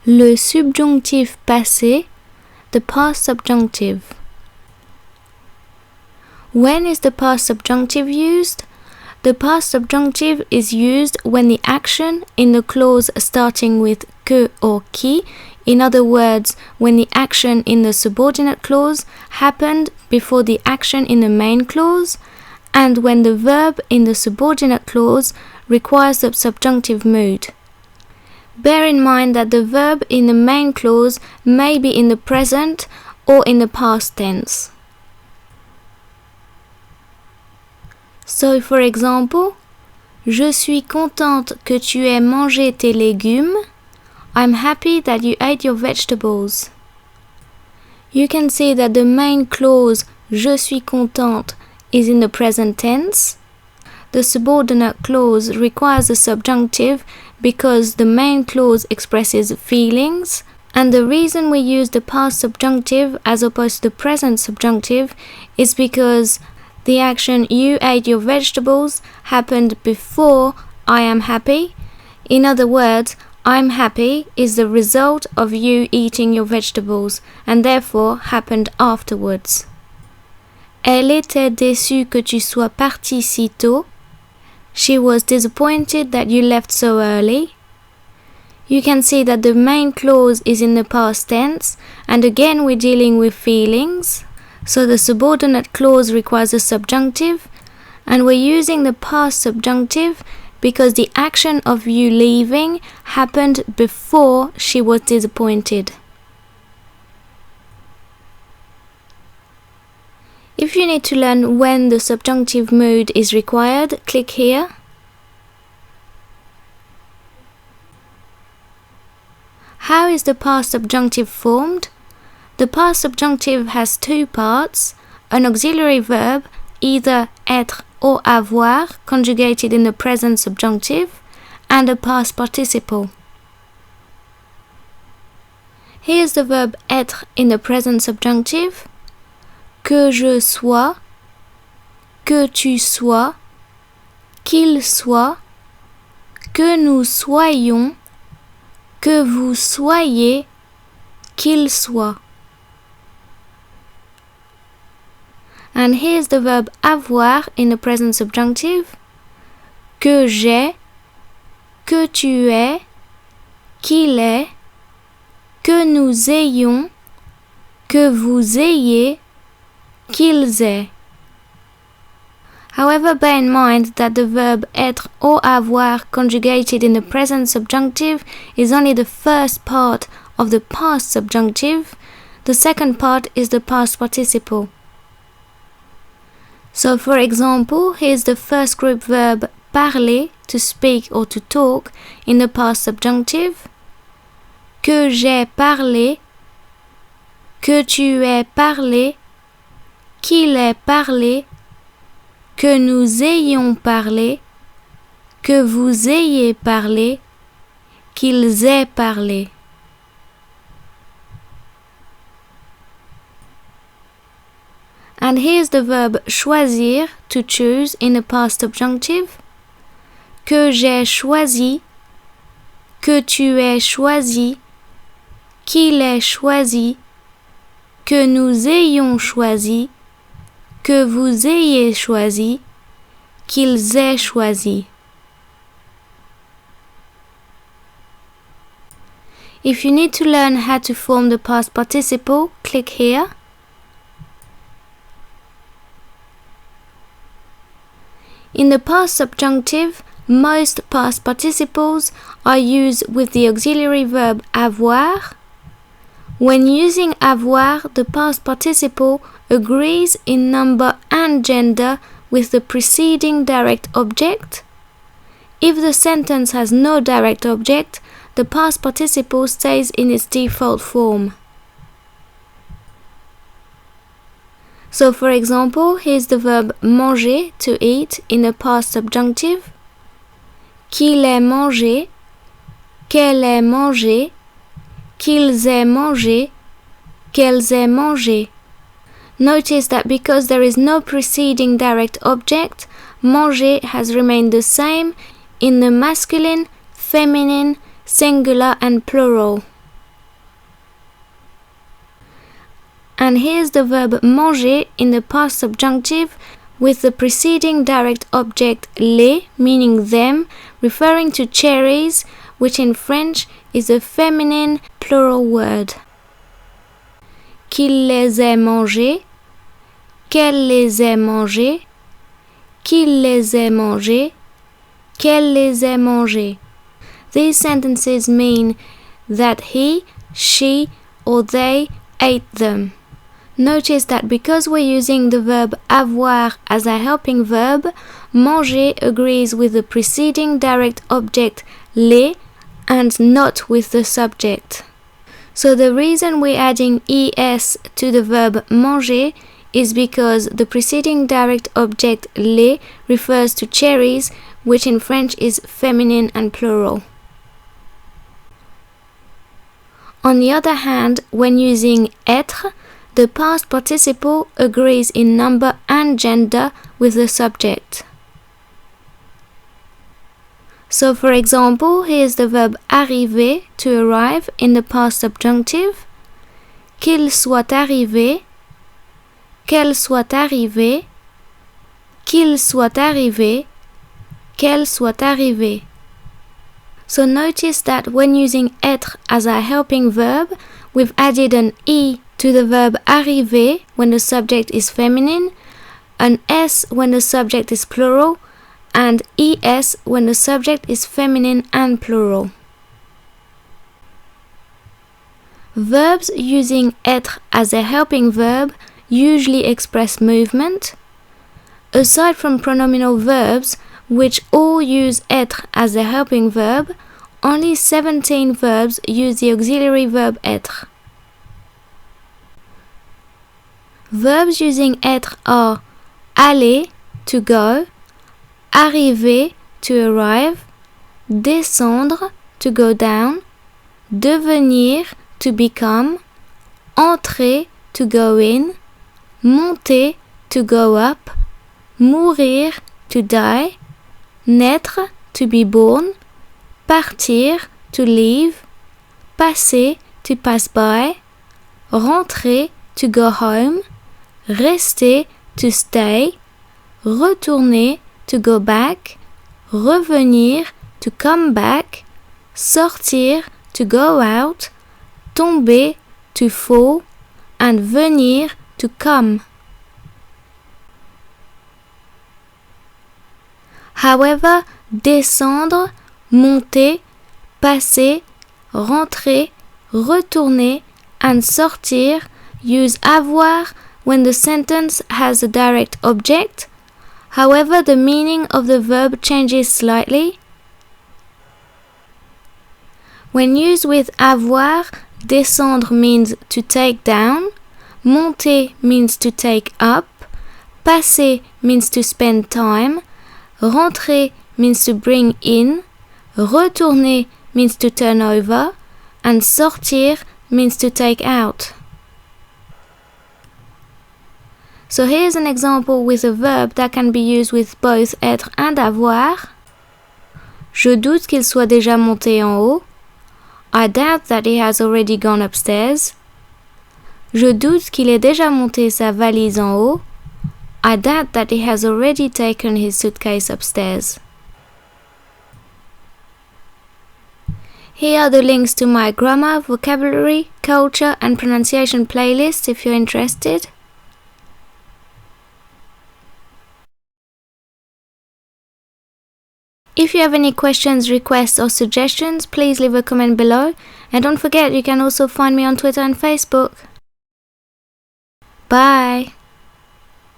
Le subjonctif passé, the past subjunctive. When is the past subjunctive used? The past subjunctive is used when the action in the clause starting with que or qui, in other words, when the action in the subordinate clause happened before the action in the main clause, and when the verb in the subordinate clause requires the subjunctive mood. Bear in mind that the verb in the main clause may be in the present or in the past tense. So, for example, je suis contente que tu aies mangé tes légumes. I'm happy that you ate your vegetables. You can see that the main clause je suis contente is in the present tense. The subordinate clause requires a subjunctive because the main clause expresses feelings, and the reason we use the past subjunctive as opposed to the present subjunctive is because the action you ate your vegetables happened before I am happy. In other words, I'm happy is the result of you eating your vegetables and therefore happened afterwards. Elle était déçue que tu sois parti si tôt. She was disappointed that you left so early. You can see that the main clause is in the past tense, and again we're dealing with feelings. So the subordinate clause requires a subjunctive, and we're using the past subjunctive because the action of you leaving happened before she was disappointed. If you need to learn when the subjunctive mood is required, click here. How is the past subjunctive formed? The past subjunctive has two parts, an auxiliary verb, either être or avoir, conjugated in the present subjunctive, and a past participle. Here's the verb être in the present subjunctive. Que je sois, que tu sois, qu'il soit, que nous soyons, que vous soyez, qu'il soit. And here's the verb avoir in the present subjunctive. Que j'ai, que tu aies, qu'il est, que nous ayons, que vous ayez, qu'ils aient. However, bear in mind that the verb être or avoir conjugated in the present subjunctive is only the first part of the past subjunctive. The second part is the past participle. So, for example, here's the first group verb parler, to speak or to talk, in the past subjunctive. Que j'ai parlé, que tu aies parlé, qu'il ait parlé, que nous ayons parlé, que vous ayez parlé, qu'ils aient parlé. And here's the verb choisir, to choose, in the past subjunctive. Que j'ai choisi, que tu aies choisi, qu'il ait choisi, que nous ayons choisi, que vous ayez choisi, qu'ils aient choisi. If you need to learn how to form the past participle, click here. In the past subjunctive, most past participles are used with the auxiliary verb avoir. When using avoir, the past participle agrees in number and gender with the preceding direct object. If the sentence has no direct object, the past participle stays in its default form. So, for example, here's the verb manger, to eat, in the past subjunctive. Qu'il ait mangé, qu'elle ait mangé, qu'ils aient mangé, qu'elles aient mangé. Notice that because there is no preceding direct object, manger has remained the same in the masculine, feminine, singular and plural. And here's the verb manger in the past subjunctive with the preceding direct object les, meaning them, referring to cherries, which in French is a feminine plural word. Qu'il les ait mangées, qu'elle les ait mangées, qu'il les ait mangées, qu'elle les ait mangées. These sentences mean that he, she, or they ate them. Notice that because we're using the verb avoir as a helping verb, manger agrees with the preceding direct object les and not with the subject. So the reason we're adding es to the verb manger is because the preceding direct object les refers to cherries, which in French is feminine and plural. On the other hand, when using être, the past participle agrees in number and gender with the subject. So for example, here's the verb arriver, to arrive, in the past subjunctive. Qu'il soit arrivé, qu'elle soit arrivée, qu'il soit arrivé, qu'elle soit arrivée. So notice that when using être as a helping verb, we've added an e to the verb arriver when the subject is feminine, an s when the subject is plural, and es when the subject is feminine and plural. Verbs using être as a helping verb usually express movement. Aside from pronominal verbs, which all use être as a helping verb, only 17 verbs use the auxiliary verb être. Verbs using être are aller, to go, arriver, to arrive, descendre, to go down, devenir, to become, entrer, to go in, monter, to go up, mourir, to die, naître, to be born, partir, to leave, passer, to pass by, rentrer, to go home, rester, to stay, retourner, to go back, revenir, to come back, sortir, to go out, tomber, to fall, and venir, to come. However, descendre, monter, passer, rentrer, retourner, and sortir use avoir when the sentence has a direct object. However, the meaning of the verb changes slightly. When used with avoir, descendre means to take down, monter means to take up, passer means to spend time, rentrer means to bring in, retourner means to turn over, and sortir means to take out. So here's an example with a verb that can be used with both être and avoir. Je doute qu'il soit déjà monté en haut. I doubt that he has already gone upstairs. Je doute qu'il ait déjà monté sa valise en haut. I doubt that he has already taken his suitcase upstairs. Here are the links to my grammar, vocabulary, culture, and pronunciation playlists if you're interested. If you have any questions, requests, or suggestions, please leave a comment below. And don't forget, you can also find me on Twitter and Facebook. Bye!